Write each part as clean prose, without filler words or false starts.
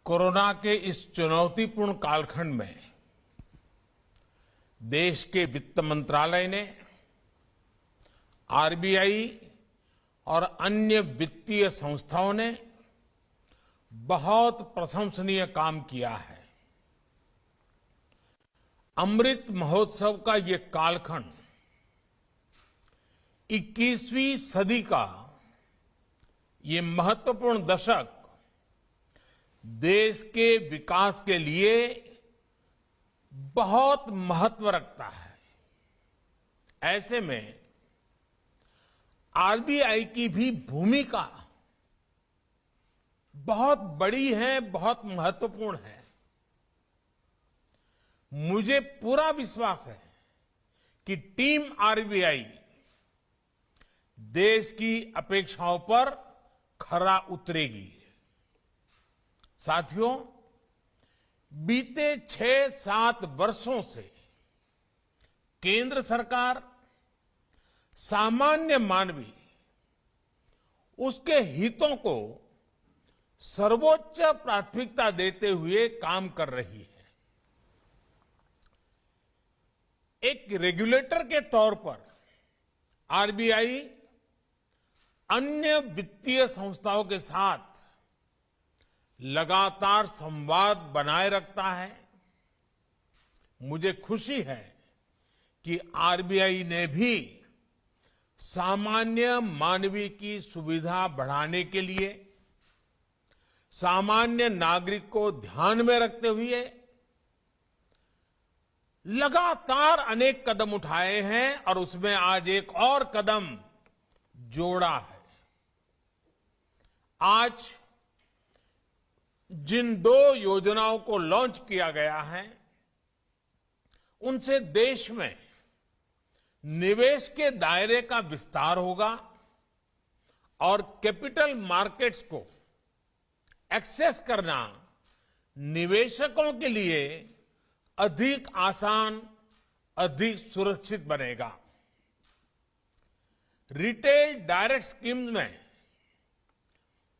Corona के इस चुनौतीपूर्ण कालखंड में देश के वित्त मंत्रालय ने आरबीआई और अन्य वित्तीय संस्थाओं ने बहुत प्रशंसनीय काम किया है। अमृत महोत्सव का ये कालखंड 21वीं सदी का ये महत्वपूर्ण दशक देश के विकास के लिए बहुत महत्व रखता है। ऐसे में आरबीआई की भी भूमिका बहुत बड़ी है, बहुत महत्वपूर्ण है। मुझे पूरा विश्वास है कि टीम आरबीआई देश की अपेक्षाओं पर खरा उतरेगी। साथियों, बीते 6-7 वर्षों से केंद्र सरकार सामान्य मानवी उसके हितों को सर्वोच्च प्राथमिकता देते हुए काम कर रही है। एक रेगुलेटर के तौर पर आरबीआई अन्य वित्तीय संस्थाओं के साथ लगातार संवाद बनाए रखता है। मुझे खुशी है कि आरबीआई ने भी सामान्य मानवी की सुविधा बढ़ाने के लिए सामान्य नागरिक को ध्यान में रखते हुए लगातार अनेक कदम उठाए हैं और उसमें आज एक और कदम जोड़ा है। आज जिन 2 योजनाओं को लॉन्च किया गया है, उनसे देश में निवेश के दायरे का विस्तार होगा और कैपिटल मार्केट्स को एक्सेस करना निवेशकों के लिए अधिक आसान, अधिक सुरक्षित बनेगा। रिटेल डायरेक्ट स्कीम में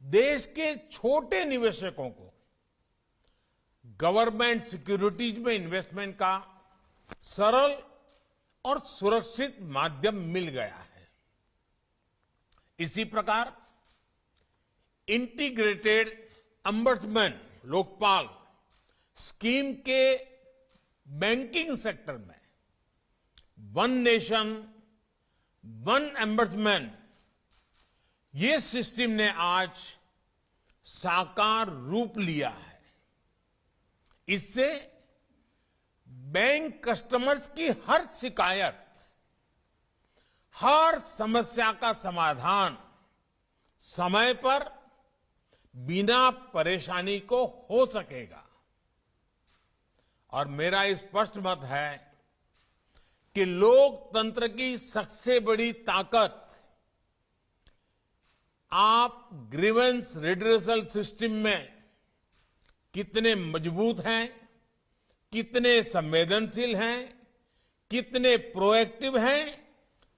देश के छोटे निवेशकों को गवर्नमेंट सिक्योरिटीज में इन्वेस्टमेंट का सरल और सुरक्षित माध्यम मिल गया है। इसी प्रकार इंटीग्रेटेड अंबर्समेंट लोकपाल स्कीम के बैंकिंग सेक्टर में वन नेशन वन एम्बर्समेंट ये सिस्टम ने आज साकार रूप लिया है। इससे बैंक कस्टमर्स की हर शिकायत, हर समस्या का समाधान समय पर बिना परेशानी को हो सकेगा। और मेरा स्पष्ट मत है कि लोकतंत्र की सबसे बड़ी ताकत आप ग्रीवेंस रिड्रेसल सिस्टम में कितने मजबूत हैं, कितने संवेदनशील हैं, कितने प्रोएक्टिव हैं,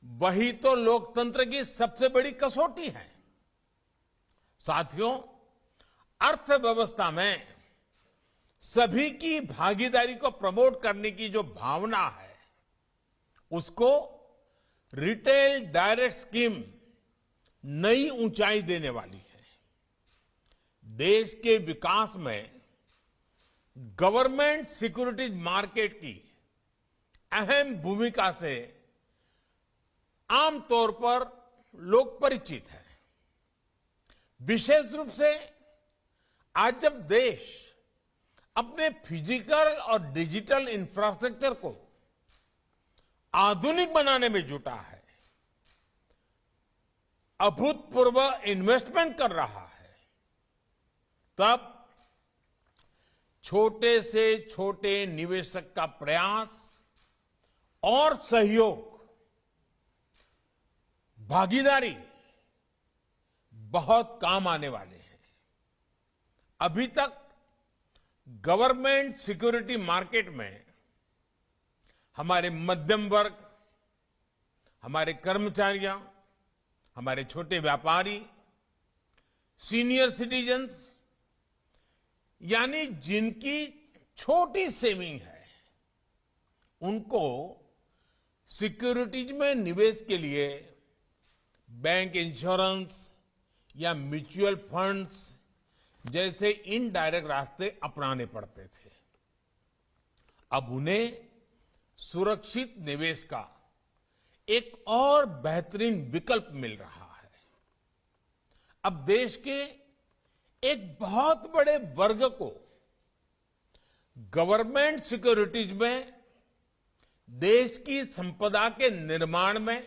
वही तो लोकतंत्र की सबसे बड़ी कसौटी है। साथियों, अर्थव्यवस्था में सभी की भागीदारी को प्रमोट करने की जो भावना है, उसको रिटेल डायरेक्ट स्कीम नई ऊंचाई देने वाली है। देश के विकास में गवर्नमेंट सिक्योरिटीज मार्केट की अहम भूमिका से आमतौर पर लोग परिचित हैं। विशेष रूप से आज जब देश अपने फिजिकल और डिजिटल इंफ्रास्ट्रक्चर को आधुनिक बनाने में जुटा है, अभूतपूर्व इन्वेस्टमेंट कर रहा है, तब छोटे से छोटे निवेशक का प्रयास और सहयोग, भागीदारी बहुत काम आने वाले हैं। अभी तक गवर्नमेंट सिक्योरिटी मार्केट में हमारे मध्यम वर्ग, हमारे कर्मचारियों, हमारे छोटे व्यापारी, सीनियर सिटीजन्स यानी जिनकी छोटी सेविंग है, उनको सिक्योरिटीज में निवेश के लिए बैंक इंश्योरेंस या म्यूचुअल फंड्स जैसे इनडायरेक्ट रास्ते अपनाने पड़ते थे। अब उन्हें सुरक्षित निवेश का एक और बेहतरीन विकल्प मिल रहा है। अब देश के एक बहुत बड़े वर्ग को गवर्नमेंट सिक्योरिटीज में देश की संपदा के निर्माण में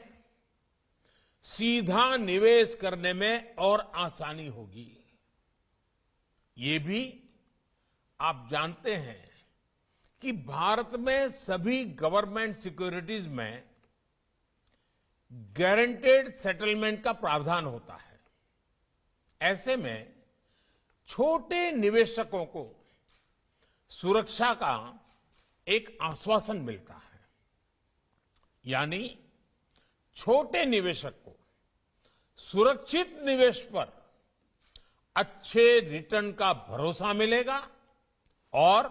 सीधा निवेश करने में और आसानी होगी। ये भी आप जानते हैं कि भारत में सभी गवर्नमेंट सिक्योरिटीज में गारंटेड सेटलमेंट का प्रावधान होता है। ऐसे में छोटे निवेशकों को सुरक्षा का एक आश्वासन मिलता है। यानी छोटे निवेशक को सुरक्षित निवेश पर अच्छे रिटर्न का भरोसा मिलेगा और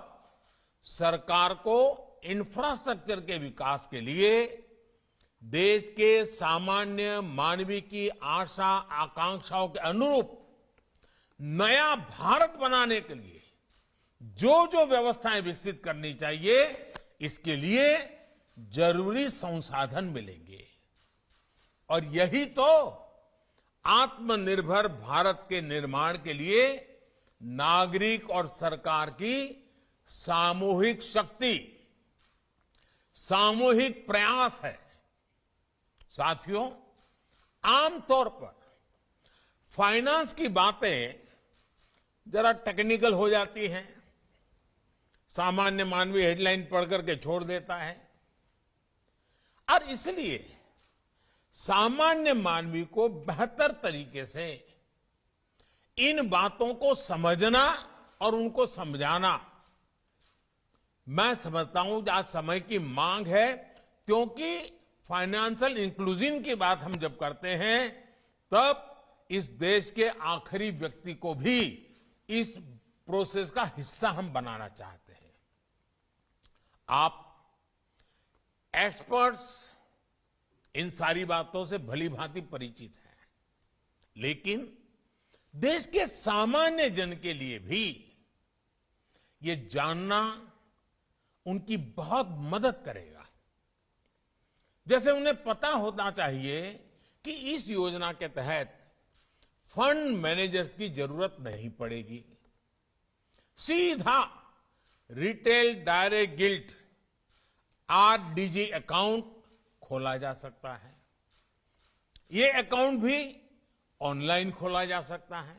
सरकार को इंफ्रास्ट्रक्चर के विकास के लिए देश के सामान्य मानवी की आशा आकांक्षाओं के अनुरूप नया भारत बनाने के लिए जो जो व्यवस्थाएं विकसित करनी चाहिए, इसके लिए जरूरी संसाधन मिलेंगे। और यही तो आत्मनिर्भर भारत के निर्माण के लिए नागरिक और सरकार की सामूहिक शक्ति, सामूहिक प्रयास है। साथियों, आमतौर पर फाइनेंस की बातें जरा टेक्निकल हो जाती हैं, सामान्य मानवीय हेडलाइन पढ़ करके छोड़ देता है और इसलिए सामान्य मानवी को बेहतर तरीके से इन बातों को समझना और उनको समझाना, मैं समझता हूं कि आज समय की मांग है, क्योंकि फाइनेंशियल इंक्लूजन की बात हम जब करते हैं तब इस देश के आखिरी व्यक्ति को भी इस प्रोसेस का हिस्सा हम बनाना चाहते हैं। आप एक्सपर्ट्स इन सारी बातों से भली भांति परिचित हैं, लेकिन देश के सामान्य जन के लिए भी ये जानना उनकी बहुत मदद करेगा। जैसे उन्हें पता होना चाहिए कि इस योजना के तहत फंड मैनेजर्स की जरूरत नहीं पड़ेगी, सीधा retail direct guilt RDG account खोला जा सकता है। ये अकाउंट भी ऑनलाइन खोला जा सकता है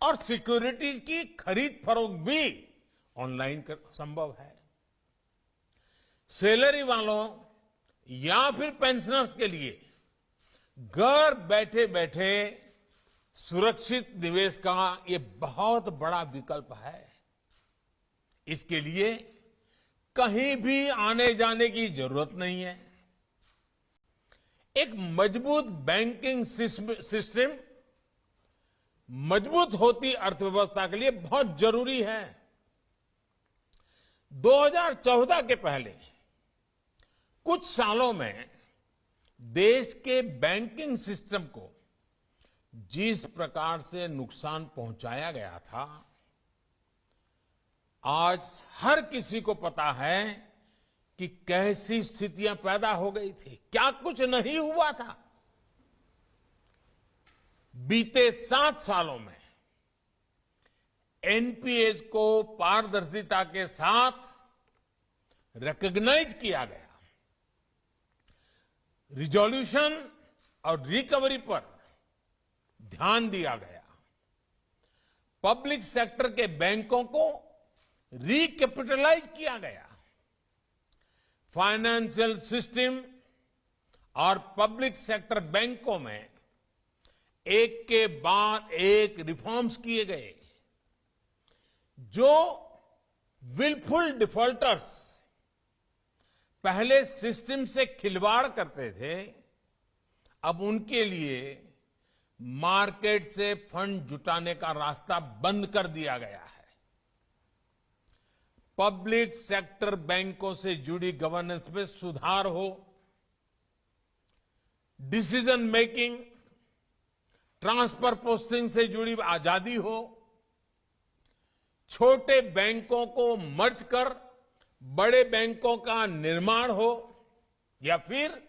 और सिक्योरिटीज की खरीद फरोख्त भी ऑनलाइन संभव है। सैलरी वालों या फिर पेंशनर्स के लिए घर बैठे बैठे सुरक्षित निवेश का ये बहुत बड़ा विकल्प है। इसके लिए कहीं भी आने जाने की जरूरत नहीं है। एक मजबूत बैंकिंग सिस्टम मजबूत होती अर्थव्यवस्था के लिए बहुत जरूरी है। 2014 के पहले कुछ सालों में देश के बैंकिंग सिस्टम को जिस प्रकार से नुकसान पहुंचाया गया था, आज हर किसी को पता है कि कैसी स्थितियां पैदा हो गई थी, क्या कुछ नहीं हुआ था। बीते 7 सालों में एनपीएस को पारदर्शिता के साथ रिकॉग्नाइज किया गया, रिजोल्यूशन और रिकवरी पर ध्यान दिया गया, पब्लिक सेक्टर के बैंकों को रिकैपिटलाइज किया गया, फाइनेंशियल सिस्टम और पब्लिक सेक्टर बैंकों में एक के बाद एक रिफॉर्म्स किए गए। जो विलफुल डिफॉल्टर्स पहले सिस्टम से खिलवाड़ करते थे, अब उनके लिए मार्केट से फंड जुटाने का रास्ता बंद कर दिया गया है। पब्लिक सेक्टर बैंकों से जुड़ी गवर्नेंस में सुधार हो, डिसीजन मेकिंग, ट्रांसफर प्रोसेसिंग से जुड़ी आजादी हो, छोटे बैंकों को मर्ज कर बड़े बैंकों का निर्माण हो, या फिर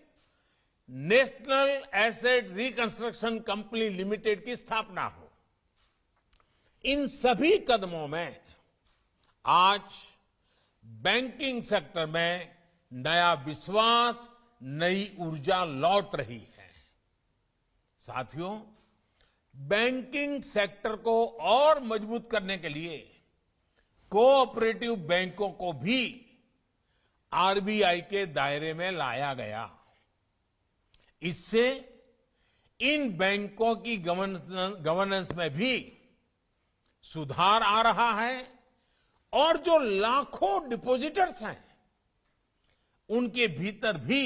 national asset reconstruction company limited की स्थापना हो। इन सभी कदमों में आज बैंकिंग सेक्टर में नया विश्वास, नई ऊर्जा लौट रही है। साथियों, बैंकिंग सेक्टर को और मजबूत करने के लिए कोऑपरेटिव बैंकों को भी आरबीआई के दायरे में लाया गया। इससे इन बैंकों की गवर्नेंस में भी सुधार आ रहा है और जो लाखों डिपॉजिटर्स हैं, उनके भीतर भी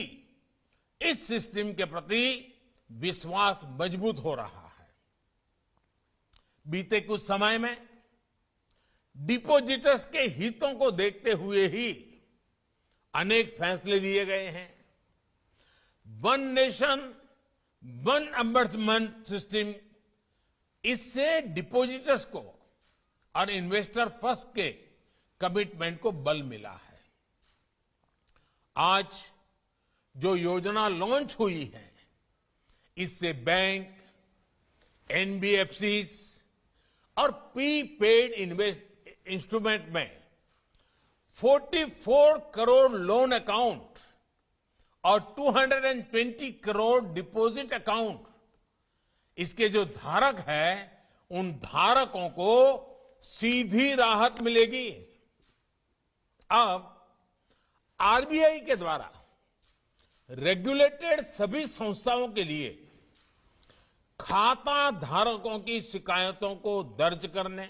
इस सिस्टम के प्रति विश्वास मजबूत हो रहा है। बीते कुछ समय में डिपॉजिटर्स के हितों को देखते हुए ही अनेक फैसले लिए गए हैं। वन नेशन वन अम्बर्समेंट सिस्टम, इससे डिपॉजिटर्स को और इन्वेस्टर फर्स्ट के कमिटमेंट को बल मिला है। आज जो योजना लॉन्च हुई है, इससे बैंक, एनबीएफसीज और प्रीपेड इंस्ट्रूमेंट में 44 करोड़ लोन अकाउंट और 220 करोड़ डिपॉजिट अकाउंट, इसके जो धारक हैं, उन धारकों को सीधी राहत मिलेगी। अब आरबीआई के द्वारा रेगुलेटेड सभी संस्थाओं के लिए खाता धारकों की शिकायतों को दर्ज करने,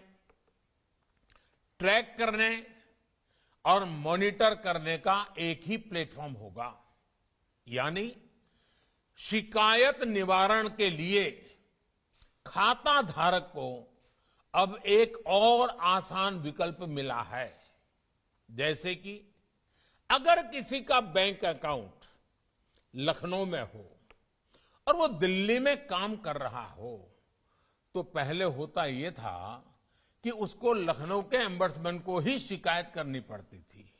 ट्रैक करने और मॉनिटर करने का एक ही प्लेटफॉर्म होगा। यानी शिकायत निवारण के लिए खाता धारक को अब एक और आसान विकल्प मिला है। जैसे कि अगर किसी का बैंक अकाउंट लखनऊ में हो और वो दिल्ली में काम कर रहा हो, तो पहले होता ये था कि उसको लखनऊ के एम्बर्समैन को ही शिकायत करनी पड़ती थी,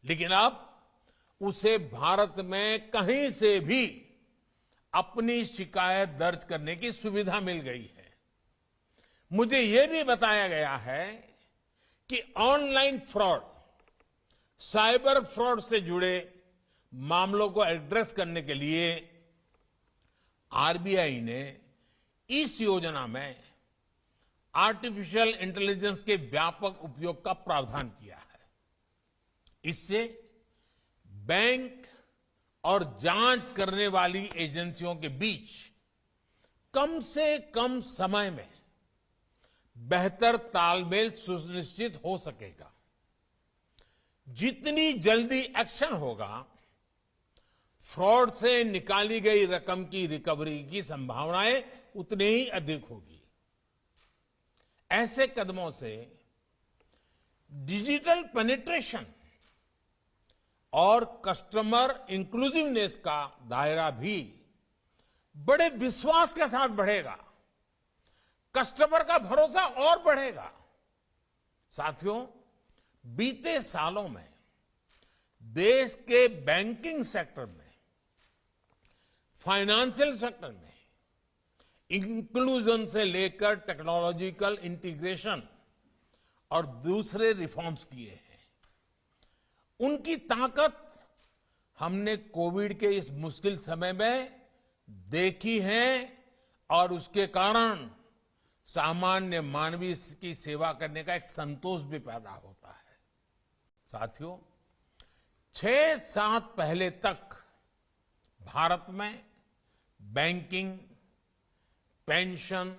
लेकिन अब उसे भारत में कहीं से भी अपनी शिकायत दर्ज करने की सुविधा मिल गई है। मुझे यह भी बताया गया है कि ऑनलाइन फ्रॉड, साइबर फ्रॉड से जुड़े मामलों को एड्रेस करने के लिए आरबीआई ने इस योजना में आर्टिफिशियल इंटेलिजेंस के व्यापक उपयोग का प्रावधान किया है। इससे बैंक और जांच करने वाली एजेंसियों के बीच कम से कम समय में बेहतर तालमेल सुनिश्चित हो सकेगा। जितनी जल्दी एक्शन होगा, फ्रॉड से निकाली गई रकम की रिकवरी की संभावनाएं उतनी ही अधिक होगी। ऐसे कदमों से डिजिटल पेनिट्रेशन और कस्टमर इंक्लूसिवनेस का दायरा भी बड़े विश्वास के साथ बढ़ेगा, कस्टमर का भरोसा और बढ़ेगा। साथियों, बीते सालों में देश के बैंकिंग सेक्टर में, फाइनेंशियल सेक्टर में इंक्लूजन से लेकर टेक्नोलॉजिकल इंटीग्रेशन और दूसरे रिफॉर्म्स किए हैं। उनकी ताकत हमने कोविड के इस मुश्किल समय में देखी है और उसके कारण सामान्य मानवीय की सेवा करने का एक संतोष भी पैदा होता है। साथियों, 6-7 पहले तक भारत में बैंकिंग, पेंशन,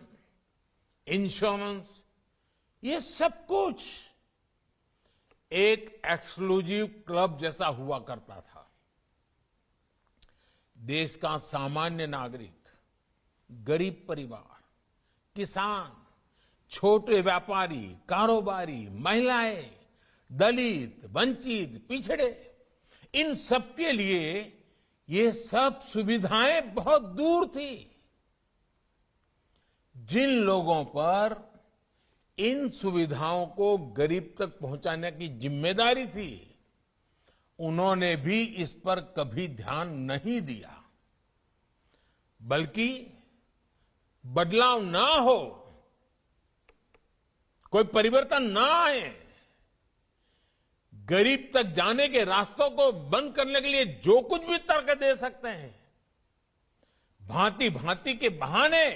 इंश्योरेंस, ये सब कुछ एक एक्सक्लूसिव क्लब जैसा हुआ करता था। देश का सामान्य नागरिक, गरीब परिवार, किसान, छोटे व्यापारी, कारोबारी, महिलाएं, दलित, वंचित, पिछड़े, इन सबके लिए ये सब सुविधाएं बहुत दूर थी। जिन लोगों पर इन सुविधाओं को गरीब तक पहुंचाने की जिम्मेदारी थी, उन्होंने भी इस पर कभी ध्यान नहीं दिया। बल्कि बदलाव ना हो, कोई परिवर्तन ना आए, गरीब तक जाने के रास्तों को बंद करने के लिए जो कुछ भी तर्क दे सकते हैं, भांति भांति के बहाने,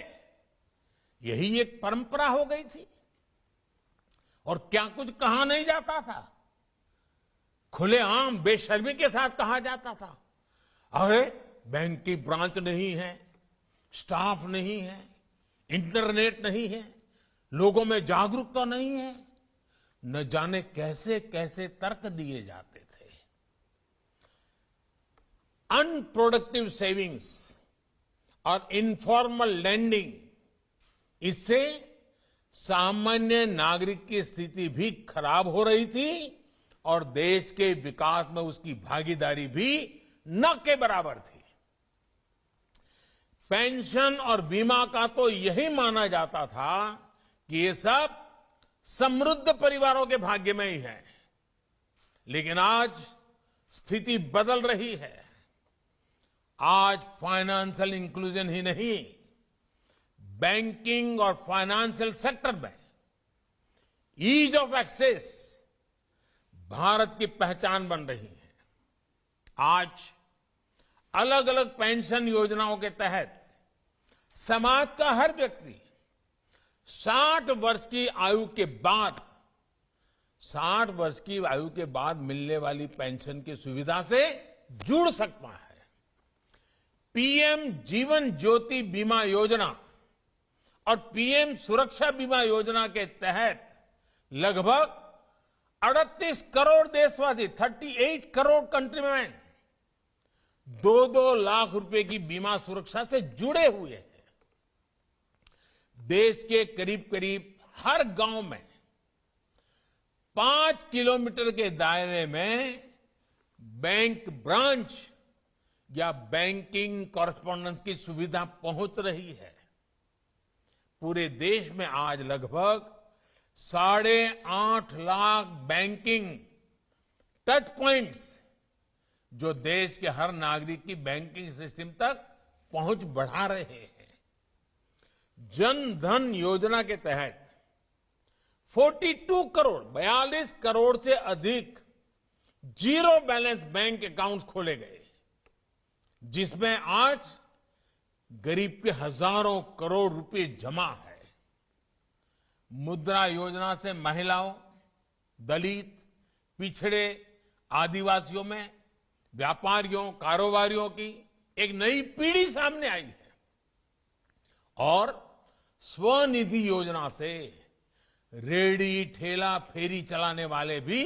यही एक परंपरा हो गई थी। और क्या कुछ कहा नहीं जाता था, खुलेआम बेशर्मी के साथ कहा जाता था, अरे बैंक की ब्रांच नहीं है, स्टाफ नहीं है, इंटरनेट नहीं है, लोगों में जागरूकता नहीं है, न जाने कैसे कैसे तर्क दिए जाते थे। अनप्रोडक्टिव सेविंग्स और इनफॉर्मल लैंडिंग, इससे सामान्य नागरिक की स्थिति भी खराब हो रही थी और देश के विकास में उसकी भागीदारी भी न के बराबर थी। पेंशन और बीमा का तो यही माना जाता था कि ये सब समृद्ध परिवारों के भाग्य में ही है। लेकिन आज स्थिति बदल रही है। आज फाइनेंशियल इंक्लूजन ही नहीं, बैंकिंग और फाइनेंशियल सेक्टर में ईज ऑफ एक्सेस भारत की पहचान बन रही है। आज अलग अलग पेंशन योजनाओं के तहत समाज का हर व्यक्ति 60 वर्ष की आयु के बाद 60 वर्ष की आयु के बाद मिलने वाली पेंशन की सुविधा से जुड़ सकता है। पीएम जीवन ज्योति बीमा योजना और पीएम सुरक्षा बीमा योजना के तहत लगभग 38 करोड़ देशवासी, 38 करोड़ कंट्रीमैन 2-2 लाख रुपए की बीमा सुरक्षा से जुड़े हुए हैं। देश के करीब करीब हर गांव में 5 किलोमीटर के दायरे में बैंक ब्रांच या बैंकिंग कॉरेस्पॉन्डेंस की सुविधा पहुंच रही है। पूरे देश में आज लगभग 8.5 लाख बैंकिंग टच पॉइंट्स, जो देश के हर नागरिक की बैंकिंग सिस्टम तक पहुंच बढ़ा रहे हैं। जन धन योजना के तहत 42 करोड़ से अधिक जीरो बैलेंस बैंक अकाउंट खोले गए, जिसमें आज गरीब के हजारों करोड़ रुपए जमा है। मुद्रा योजना से महिलाओं, दलित, पिछड़े, आदिवासियों में व्यापारियों, कारोबारियों की एक नई पीढ़ी सामने आई है। और स्वनिधि योजना से रेहड़ी, ठेला, फेरी चलाने वाले भी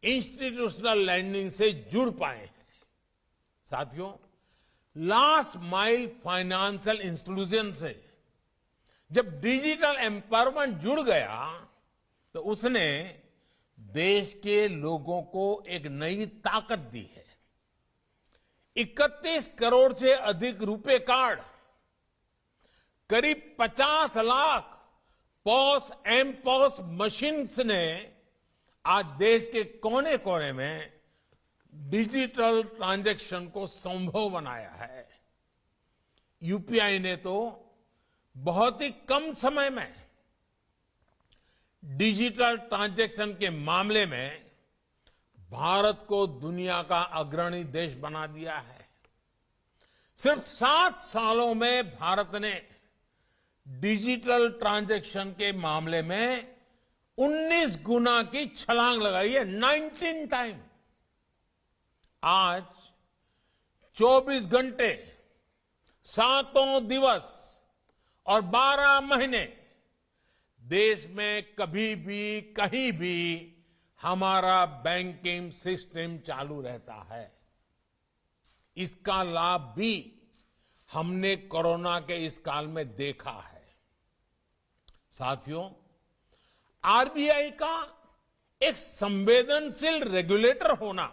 इंस्टीट्यूशनल लैंडिंग से जुड़ पाए हैं। साथियों, लास्ट माइल फाइनेंशियल इंक्लूजन से जब डिजिटल एम्पावरमेंट जुड़ गया, तो उसने देश के लोगों को एक नई ताकत दी है। 31 करोड़ से अधिक रुपे कार्ड, करीब 50 लाख पॉस एमपॉस मशीन्स ने आज देश के कोने कोने में डिजिटल ट्रांजैक्शन को संभव बनाया है। यूपीआई ने तो बहुत ही कम समय में डिजिटल ट्रांजैक्शन के मामले में भारत को दुनिया का अग्रणी देश बना दिया है। सिर्फ 7 सालों में भारत ने डिजिटल ट्रांजैक्शन के मामले में 19 गुना की छलांग लगाई है, 19 टाइम। आज 24 घंटे, 7 दिवस और 12 महीने देश में कभी भी कहीं भी हमारा बैंकिंग सिस्टम चालू रहता है। इसका लाभ भी हमने कोरोना के इस काल में देखा है। साथियों, आरबीआई का एक संवेदनशील रेगुलेटर होना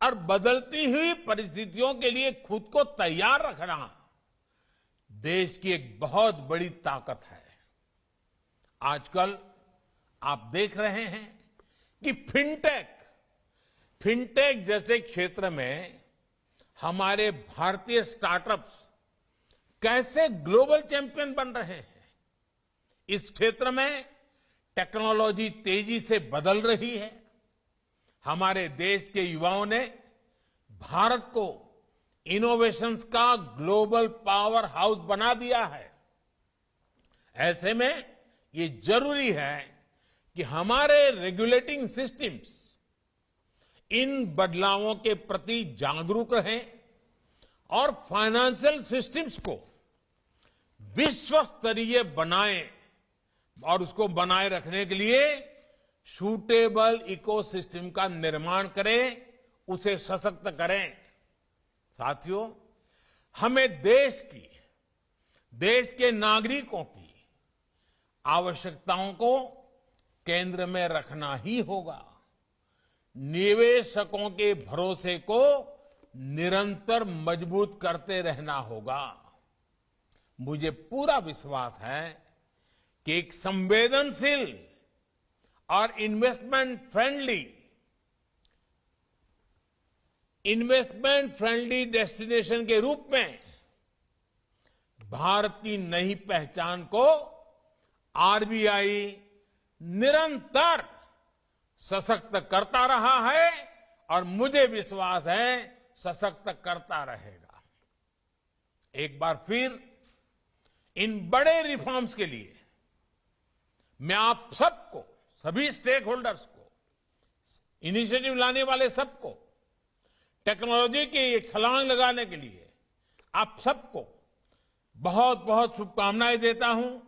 और बदलती हुई परिस्थितियों के लिए खुद को तैयार रखना देश की एक बहुत बड़ी ताकत है। आजकल आप देख रहे हैं कि फिनटेक जैसे क्षेत्र में हमारे भारतीय स्टार्टअप्स कैसे ग्लोबल चैंपियन बन रहे हैं। इस क्षेत्र में टेक्नोलॉजी तेजी से बदल रही है। हमारे देश के युवाओं ने भारत को इनोवेशंस का ग्लोबल पावर हाउस बना दिया है। ऐसे में ये जरूरी है कि हमारे रेगुलेटिंग सिस्टम्स इन बदलावों के प्रति जागरूक रहें और फाइनेंशियल सिस्टम्स को विश्व स्तरीय बनाएं और उसको बनाए रखने के लिए सूटेबल इकोसिस्टम का निर्माण करें, उसे सशक्त करें। साथियों, हमें देश के नागरिकों की आवश्यकताओं को केंद्र में रखना ही होगा। निवेशकों के भरोसे को निरंतर मजबूत करते रहना होगा। मुझे पूरा विश्वास है कि एक संवेदनशील और इन्वेस्टमेंट फ्रेंडली डेस्टिनेशन के रूप में भारत की नई पहचान को आरबीआई निरंतर सशक्त करता रहा है और मुझे विश्वास है सशक्त करता रहेगा। एक बार फिर इन बड़े रिफॉर्म्स के लिए मैं आप सबको, सभी स्टेक होल्डर्स को, इनिशिएटिव लाने वाले सबको, टेक्नोलॉजी की एक छलांग लगाने के लिए आप सबको बहुत बहुत शुभकामनाएं देता हूं।